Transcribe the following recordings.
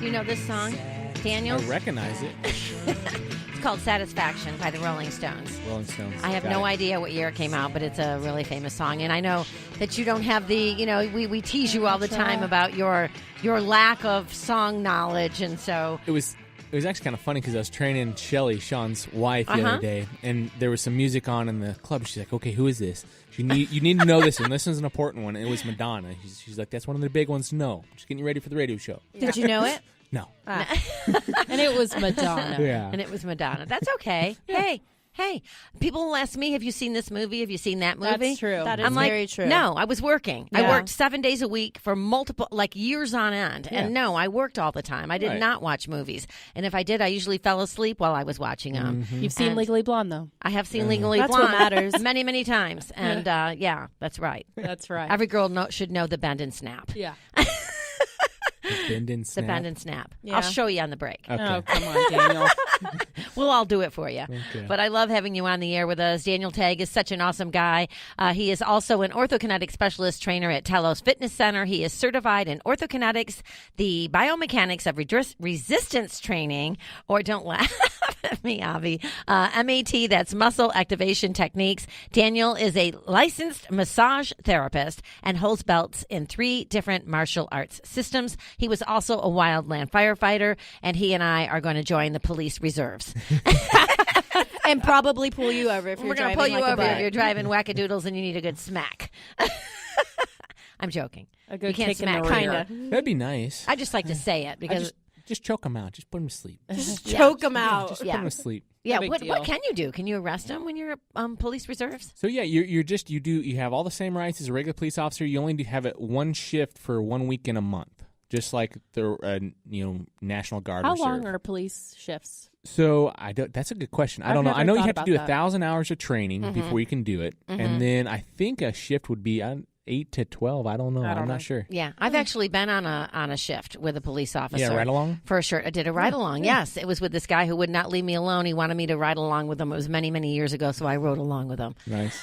Do you know this song, Daniel? I recognize it. It's called Satisfaction by the Rolling Stones. Rolling Stones. I have no idea what year it came out, but it's a really famous song. And I know that you don't have the, we tease you all the time about your lack of song knowledge. And so It was actually kind of funny because I was training Shelly, Sean's wife, the other day, and there was some music on in the club. She's like, "Okay, who is this? You need to know this, and this is an important one." And it was Madonna. She's like, "That's one of the big ones to know. Just getting you ready for the radio show." Did you know it? No. And it was Madonna. Yeah. And it was Madonna. That's okay. Hey, people will ask me, have you seen this movie? Have you seen that movie? That's true. That is I'm like, very true. No, I was working. Yeah. I worked 7 days a week for multiple, years on end. Yeah. And no, I worked all the time. I did not watch movies. And if I did, I usually fell asleep while I was watching them. You've seen And Legally Blonde, though. I have seen Legally That's Blonde. what matters. Many, many times. And yeah, that's right. That's right. Every girl should know the bend and snap. yeah. Bend and The snap. bend and snap. Yeah. I'll show you on the break. Okay. Oh, come on, Daniel. We'll all do it for you. Okay. But I love having you on the air with us. Daniel Tague is such an awesome guy. He is also an ortho-kinetic specialist trainer at Telos Fitness Center. He is certified in ortho-kinetics, the biomechanics of resistance training, or don't laugh at me, Avi, MAT, that's muscle activation techniques. Daniel is a licensed massage therapist and holds belts in 3 different martial arts systems. He was also a wildland firefighter, and he and I are going to join the police reserves. And probably pull you over if you're We're going to driving pull you like a over if butt. you're driving wackadoodles and you need a good smack. I'm joking. A good You can't kick in the smack rear. Kinda. That'd be nice. I just like to say it because Just choke them out. Just put them to sleep. Choke them out. Just put Yeah. them to sleep. yeah. big What deal. can you do? Can you arrest them when you're police reserves? So yeah, you have all the same rights as a regular police officer. You only have it one shift for 1 week in a month, just like the National Guard. How Reserve. long are police shifts? So that's a good question. I I've don't know. never I know you thought have to about do that. 1,000 hours of training before you can do it, and then I think a shift would be 8 to 12. I don't know. I'm not sure. Yeah, I've actually been on a shift with a police officer. Yeah, ride along? For sure. I did a ride along. Yes, it was with this guy who would not leave me alone. He wanted me to ride along with him. It was many, many years ago, so I rode along with him. Nice.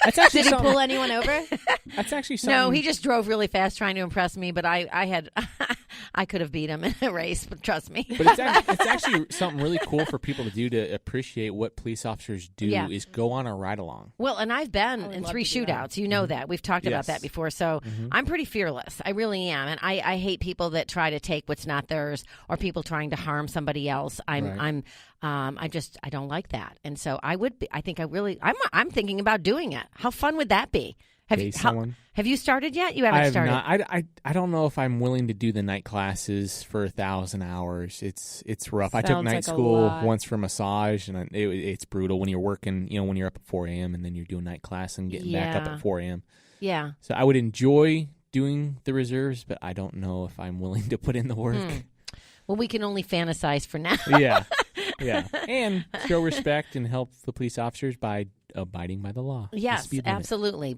That's actually Did he something. pull anyone over? That's actually something. No, he just drove really fast trying to impress me, but I had I could have beat him in a race, but trust me. But it's actually something really cool for people to do to appreciate what police officers do. Yeah. Is go on a ride along. Well, and I've been in 3 shootouts. You know that. We've talked about Yes. that before. So I'm pretty fearless. I really am. And I hate people that try to take what's not theirs or people trying to harm somebody else. I don't like that. And so I'm thinking about doing it. How fun would that be? Have you started yet? You haven't I have started. not. I don't know if I'm willing to do the night classes for 1,000 hours. It's rough. I took Sounds night like a school lot. once for massage, and it's brutal when you're working. When you're up at 4 a.m. and then you're doing night class and getting back up Yeah. at 4 a.m. Yeah. So I would enjoy doing the reserves, but I don't know if I'm willing to put in the work. Well, we can only fantasize for now. Yeah, and show respect and help the police officers by abiding by the law. the Yes, speed limit. absolutely.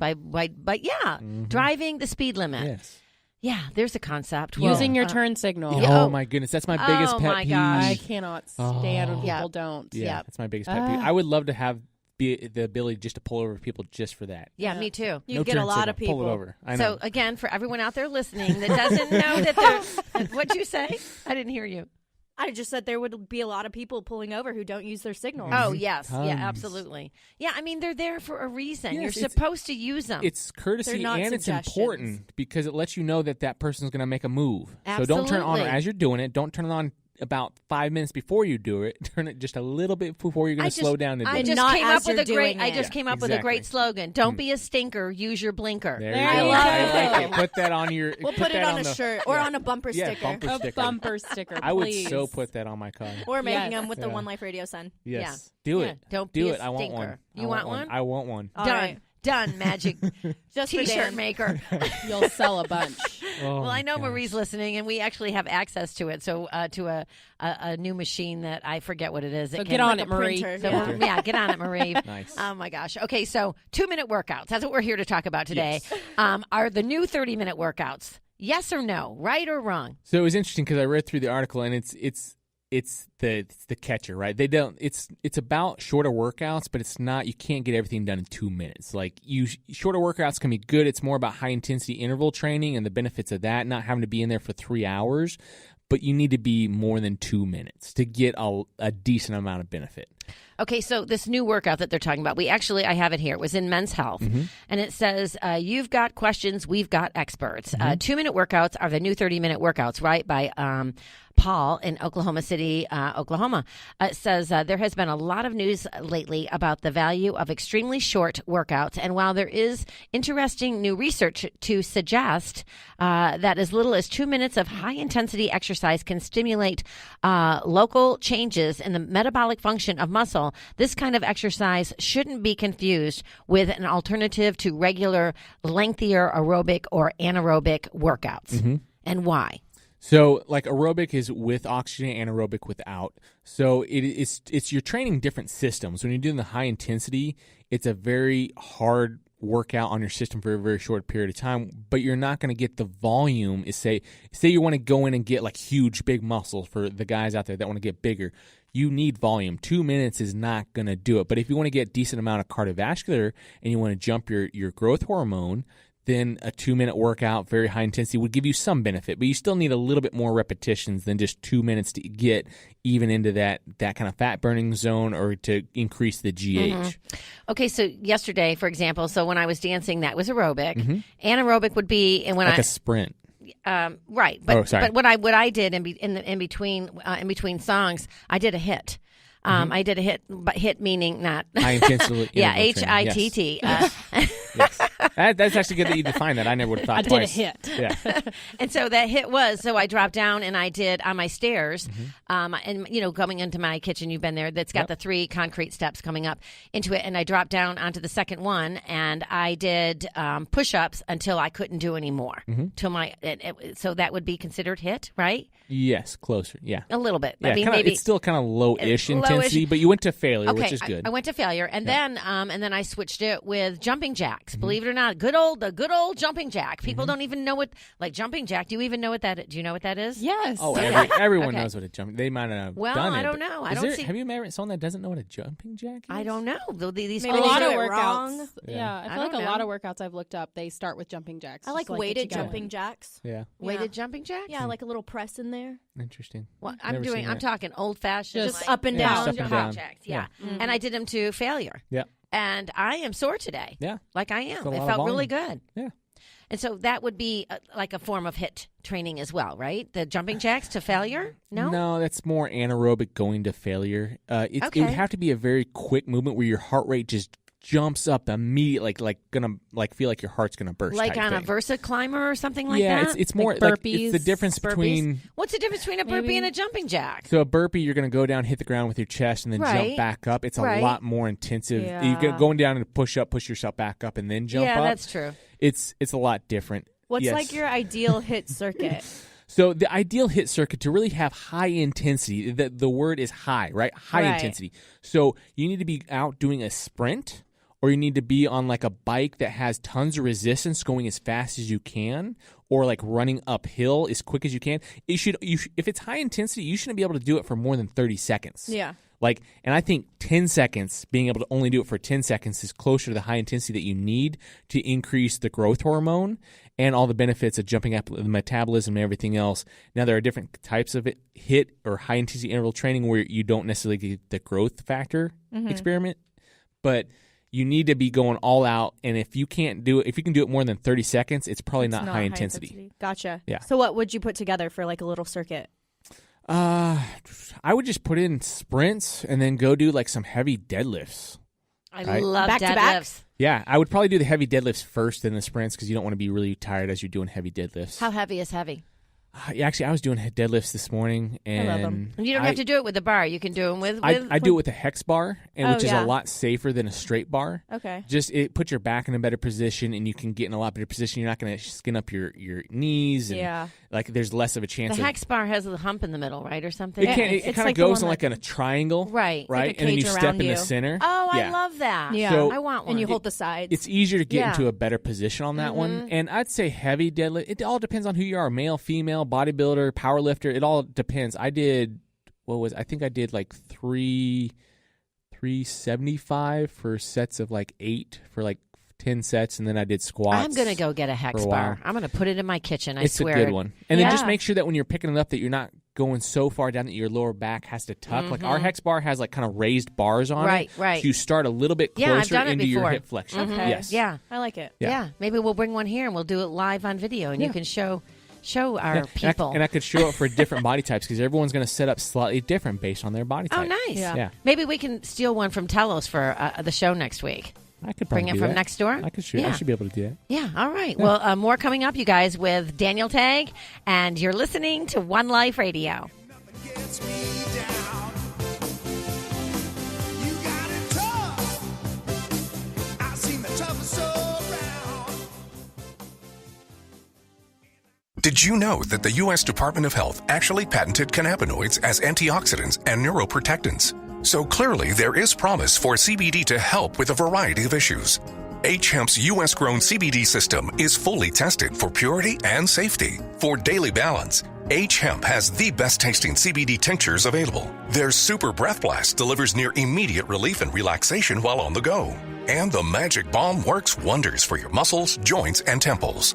Driving the speed limit. Yes. Yeah, there's a concept. Using your turn signal. Yeah. Oh my goodness, that's my biggest Oh, pet my peeve. gosh. I cannot stand when Yeah. people don't. Yeah, Yeah. that's my biggest pet peeve. I would love to have the ability just to pull over people just for that. Yeah, me too. You No get a turn lot signal, of people. Pull it over. I So know. again, for everyone out there listening that doesn't know that they're, what'd you say? I didn't hear you. I just said there would be a lot of people pulling over who don't use their signals. Oh yes, Tons. yeah, absolutely. Yeah, I mean they're there for a reason. Yes, You're it's- supposed to use them. It's courtesy They're not and it's suggestions. important because it lets you know that person's going to make a move. So don't turn it on Absolutely. as you're doing it. Don't turn it on about 5 minutes before you do it. Turn it just a little bit before you're going to slow down to do I it. just Not came as up with you're a great. doing I it. just Yeah, came up with a great exactly. slogan. Don't be a stinker. Use your blinker. There There you you go. go. I like it. Put that on your. We'll put it that on a the- shirt or on a bumper Yeah, sticker. bumper A sticker. bumper sticker, I would please. so put that on my car. Or making Yes. them with the Yeah. One Life Radio sign. Yes. Do Yeah. it. Don't do be it. a I want stinker. one. You want one? I want one. All Done. right. Done. Magic Just for T-shirt Dan. maker. You'll sell a bunch. Oh, Well, I know gosh. Marie's listening, and we actually have access to it. So to a new machine that I forget what it is. So It get can- on Like it, a Marie. printer. So Yeah. yeah, get on it, Marie. Nice. Oh my gosh. Okay, so 2-minute workouts. That's what we're here to talk about today. Yes. Are the new 30-minute workouts? Yes or no? Right or wrong? So it was interesting because I read through the article and it's the catcher, right? They don't. It's about shorter workouts, but it's not. You can't get everything done in 2 minutes. Like shorter workouts can be good. It's more about high intensity interval training and the benefits of that, not having to be in there for 3 hours. but you need to be more than 2 minutes to get a decent amount of benefit. Okay, so this new workout that they're talking about, I have it here. It was in Men's Health, and it says, you've got questions, we've got experts. 2-minute workouts are the new 30-minute workouts, right, by Paul in Oklahoma City, Oklahoma. It says there has been a lot of news lately about the value of extremely short workouts, and while there is interesting new research to suggest that as little as 2 minutes of high-intensity exercise can stimulate local changes in the metabolic function of muscle, this kind of exercise shouldn't be confused with an alternative to regular, lengthier aerobic or anaerobic workouts. And why? So, like, aerobic is with oxygen, anaerobic without. So it's you're training different systems. When you're doing the high intensity, it's a very hard workout on your system for a very short period of time, but you're not going to get the volume. Say you want to go in and get like huge, big muscles for the guys out there that want to get bigger. You need volume. 2 minutes is not going to do it. But if you want to get a decent amount of cardiovascular and you want to jump your growth hormone, then a 2-minute workout, very high intensity, would give you some benefit. But you still need a little bit more repetitions than just 2 minutes to get even into that kind of fat burning zone or to increase the GH. Okay, so yesterday, for example, so when I was dancing, that was aerobic. Anaerobic would be and when like a sprint. Right, but what I did in between songs, I did a HIIT. I did a HIIT, but HIIT meaning not high intensity. yeah, HIIT. Yes. That's actually good that you define that. I never would have thought twice. I did a HIIT. Yeah. And so that HIIT was, so I dropped down and I did on my stairs, and going into my kitchen, you've been there, that's got the 3 concrete steps coming up into it, and I dropped down onto the second one, and I did push-ups until I couldn't do any more. So that would be considered HIIT, right? Yes, closer. Yeah. A little bit. Yeah, I mean, maybe it's still kind of low-ish intensity, but you went to failure, which is good. I went to failure, and then I switched it with jumping jacks. Believe it or not, the good old jumping jack. People don't even know what, like jumping jack. Do you even know what that is? Do you know what that is? Yes. Oh, everyone knows what a jumping. They might have done it. I don't know. Have you met someone that doesn't know what a jumping jack is? I don't know. These Maybe a lot of do it workouts. wrong. Yeah, I feel like a lot of workouts I've looked up, they start with jumping jacks. I like just weighted get you jumping going. jacks. Yeah. Weighted jumping jacks? Yeah, like a little press in there. Interesting. Well, Never seen I'm that. talking old fashioned, Just up and Yeah, down. just up and down. jacks. Yeah. And I did them to failure. Yeah. And I am sore today. Yeah. Like I am. a It lot of felt really volume. good. Yeah. And so that would be like a form of HIIT training as well, right? The jumping jacks to failure? No, that's more anaerobic going to failure. It would Okay. have to be a very quick movement where your heart rate just jumps up immediately, like feel like your heart's gonna burst. like type on a thing. Versa climber or something like Yeah, that? it's more Like like burpees, it's the difference Burpees? between. What's the difference between a burpee Maybe. and a jumping jack? So a burpee, you're going to go down, hit the ground with your chest, and then Right. jump back up. It's a Right. lot more intensive. Yeah. You're going down and push yourself back up, and then jump yeah, up. that's true. It's a lot different. What's Yes. like your ideal HIIT circuit? So the ideal HIIT circuit to really have high intensity, the word is high, right? High Right. intensity. So you need to be out doing a sprint, or you need to be on like a bike that has tons of resistance going as fast as you can, or like running uphill as quick as you can. If it's high intensity, you shouldn't be able to do it for more than 30 seconds. Yeah. And I think 10 seconds, being able to only do it for 10 seconds is closer to the high intensity that you need to increase the growth hormone and all the benefits of jumping up the metabolism and everything else. Now, there are different types of HIIT or high intensity interval training where you don't necessarily get the growth factor experiment, but you need to be going all out. And if you can do it more than 30 seconds, it's probably not high intensity. Gotcha. Yeah. So what would you put together for like a little circuit? I would just put in sprints and then go do like some heavy deadlifts. I Right. love Back to back? deadlifts. Yeah, I would probably do the heavy deadlifts first, then the sprints, because you don't want to be really tired as you're doing heavy deadlifts. How heavy is heavy? Actually, I was doing deadlifts this morning, and love 'em. And you don't have to do it with a bar. You can do them with. I do it with a hex bar, which is yeah. a lot safer than a straight bar. Okay. Just it puts your back in a better position, and you can get in a lot better position. You're not going to skin up your knees, and Yeah. like there's less of a chance. The of, hex bar has a hump in the middle, right, or something? it kind it's of like the goes one in like in a triangle, Right. Right, Like a and then you cage step around in you. the center. Oh, Yeah. I love that. Yeah. So- I want one. And you hold the sides. It's easier to get Yeah. into a better position on that one. And I'd say heavy deadlift. It all depends on who you are, male, female, bodybuilder, power lifter. It all depends. I did like 375 for sets of like 8 for like 10 sets, and then I did squats. I'm going to go get a hex for a bar. while. I'm going to put it in my kitchen, I swear. It's a good one. And then just Yeah. make sure that when you're picking it up that you're not going so far down that your lower back has to tuck. Like our hex bar has like kind of raised bars on it. Right. So you start a little bit Yeah, I've closer done it into your before. hip flexion. Okay. Yes. Yeah. I like it. Yeah. Maybe we'll bring one here and we'll do it live on video, and you can show our Yeah. people. And I could show it for different body types because everyone's going to set up slightly different based on their body Oh, type. nice. Yeah. Maybe we can steal one from Telos for the show next week. I could probably Bring it do from that. next door? I should be able to do that. Yeah, all right. Well, more coming up, you guys, with Daniel Tague, and you're listening to One Life Radio. Gets me down. You got it tough. I've seen the toughest around. Did you know that the U.S. Department of Health actually patented cannabinoids as antioxidants and neuroprotectants? So clearly there is promise for CBD to help with a variety of issues. H-Hemp's U.S.-grown CBD system is fully tested for purity and safety. For daily balance, H-Hemp has the best-tasting CBD tinctures available. Their Super Breath Blast delivers near immediate relief and relaxation while on the go. And the Magic Balm works wonders for your muscles, joints, and temples.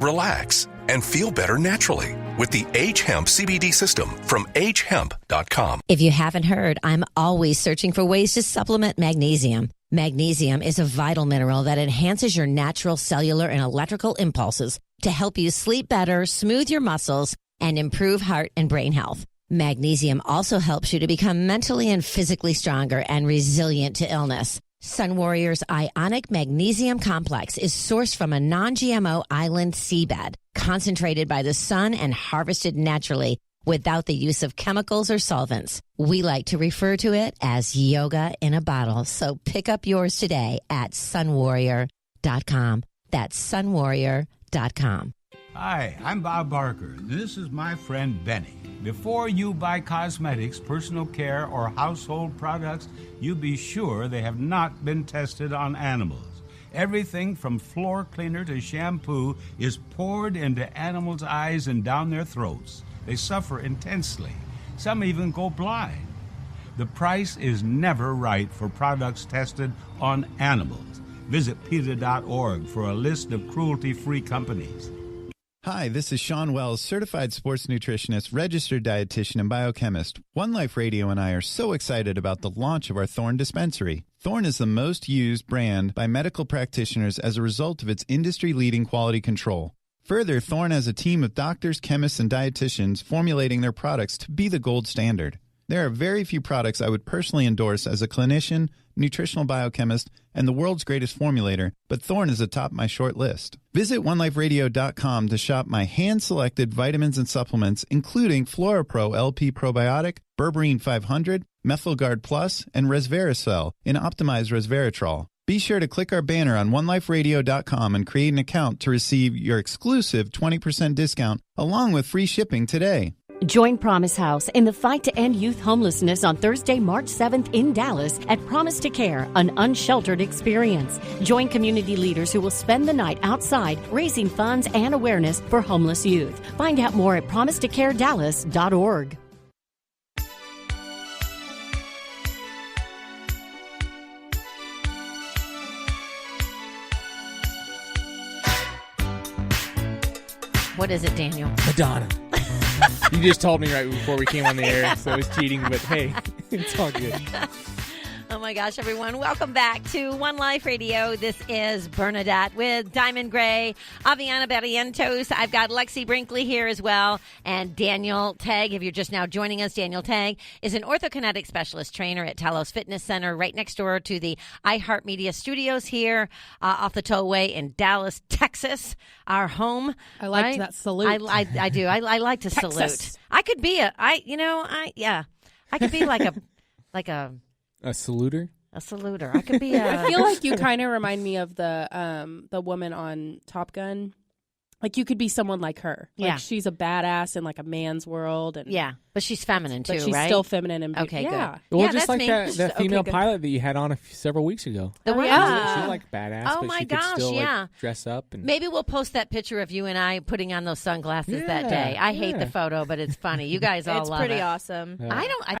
Relax and feel better naturally with the H-Hemp CBD system from hemp.com. If you haven't heard, I'm always searching for ways to supplement magnesium. Magnesium is a vital mineral that enhances your natural cellular and electrical impulses to help you sleep better, smooth your muscles, and improve heart and brain health. Magnesium also helps you to become mentally and physically stronger and resilient to illness. Sun Warrior's Ionic Magnesium Complex is sourced from a non-GMO island seabed, concentrated by the sun and harvested naturally without the use of chemicals or solvents. We like to refer to it as yoga in a bottle, so pick up yours today at sunwarrior.com. That's sunwarrior.com. Hi, I'm Bob Barker. This is my friend Benny. Before you buy cosmetics, personal care, or household products, you be sure they have not been tested on animals. Everything from floor cleaner to shampoo is poured into animals' eyes and down their throats. They suffer intensely. Some even go blind. The price is never right for products tested on animals. Visit PETA.org for a list of cruelty-free companies. Hi, this is Sean Wells, certified sports nutritionist, registered dietitian, and biochemist. One Life Radio and I are so excited about the launch of our Thorne dispensary. Thorne is the most used brand by medical practitioners as a result of its industry-leading quality control. Further, Thorne has a team of doctors, chemists, and dietitians formulating their products to be the gold standard. There are very few products I would personally endorse as a clinician, nutritional biochemist, and the world's greatest formulator, but Thorne is atop my short list. Visit OneLifeRadio.com to shop my hand-selected vitamins and supplements, including FloraPro LP Probiotic, Berberine 500, MethylGuard Plus, and Resveratrol in optimized resveratrol. Be sure to click our banner on OneLifeRadio.com and create an account to receive your exclusive 20% discount along with free shipping today. Join Promise House in the fight to end youth homelessness on Thursday, March 7th in Dallas at Promise to Care, an unsheltered experience. Join community leaders who will spend the night outside raising funds and awareness for homeless youth. Find out more at PromisetoCareDallas.org. What is it, Daniel? Madonna. You just told me right before we came on the air, so it's cheating, but hey, it's all good. Oh my gosh, everyone. Welcome back to One Life Radio. This is Bernadette with Diamond Gray, Aviana Barrientos. I've got Lexi Brinkley here as well, and Daniel Tague. If you're just now joining us, Daniel Tague is an ortho-kinetic specialist trainer at Talos Fitness Center right next door to the iHeartMedia studios here off the tollway in Dallas, Texas, our home. I liked right? that salute. I do. I like to Texas. salute. I could be I could be like A saluter? a saluter. I could be I feel like you kind of remind me of the woman on Top Gun. Like you could be someone like her. Like Yeah. she's a badass in like a man's world, and yeah, but she's feminine too, but she's right? still feminine and Okay, good. yeah. Well, Yeah, just that's like me. that Okay, female good. pilot that you had on several weeks ago. The Oh, one- yeah. She like badass, Oh but my she could gosh, still yeah. like dress up. And Maybe we'll post that picture of you and I putting on those sunglasses that Yeah, day. I hate yeah. the photo, but it's funny. You guys all It's love pretty it. awesome. Yeah. I